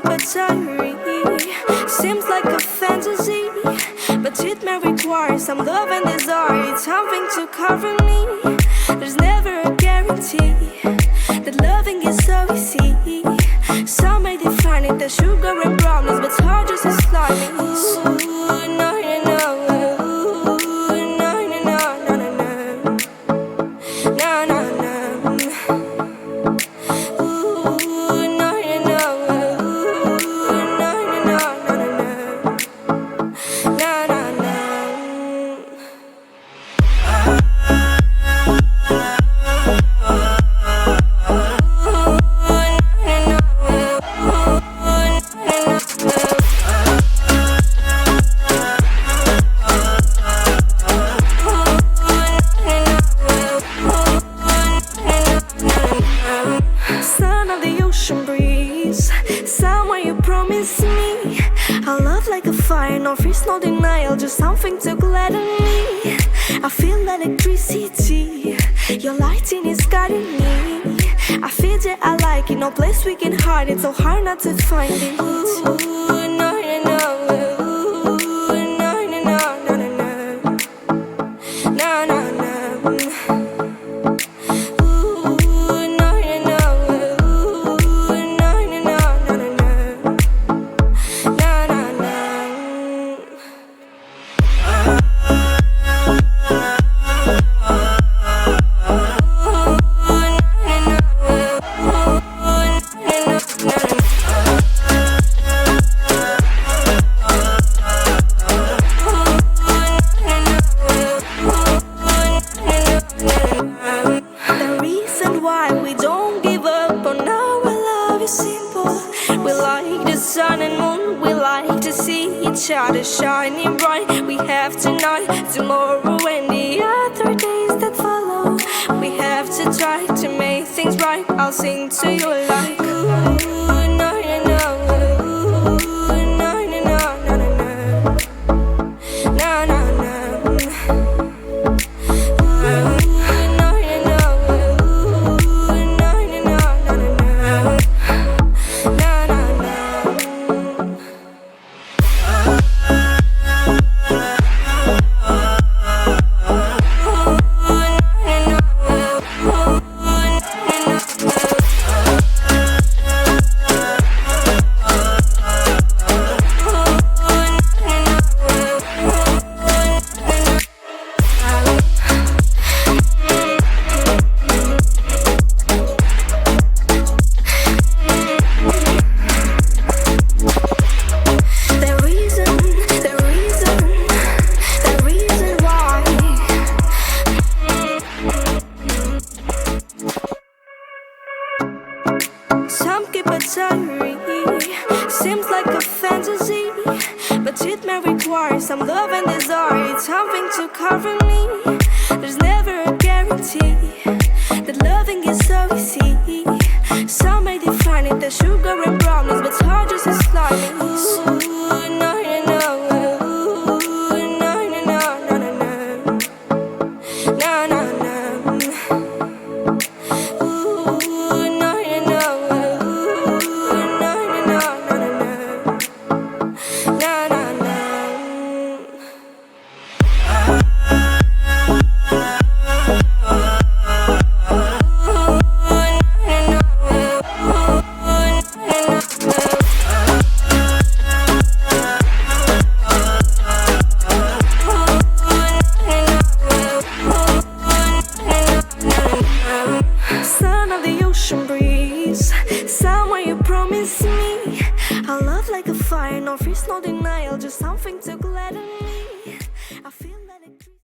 but diary seems like a fantasy, but it may require some love and desire. It's something to cover me. There's never a guarantee that loving is so easy. Some may define it as sugar and brownies, but hard just as slimy. Ooh, no, you know. Ooh, no, no, no, no, no, no. No, no, no. Ooh, no, you know. Ooh, no, no, no, no, no, no. No, no, no. Son of the ocean breeze, somewhere you promised me a love like a fire, no fears, no denial, just something to gladden me. I feel electricity, your lighting is guiding me. I feel that I like it, no place we can hide it, so hard not to find it. Ooh, no, you know. Ooh, no, no, no, no, no, no. No, no, no. Simple. We like the sun and moon, we like to see each other shining bright. We have tonight, tomorrow and the other days that follow. We have to try to make things right. I'll sing to you like ooh, no, you know. Ooh, no, no, no, no, no, no. No, no, no. Ooh, no, you know. Ooh, no, no, no, no, no, no. Some keep a diary, seems like a fantasy, but it may require some love and desire. It's something to cover me. There's never a guarantee that loving is so easy. Some may define it as sugar and brownies, but hard just as slimy. Ooh, no, you know. Ooh, no, no, no, no, no, no. No, no, no. Son of the ocean breeze, somewhere you promised me a love like a fire, no fears, no denial, just something to gladden me.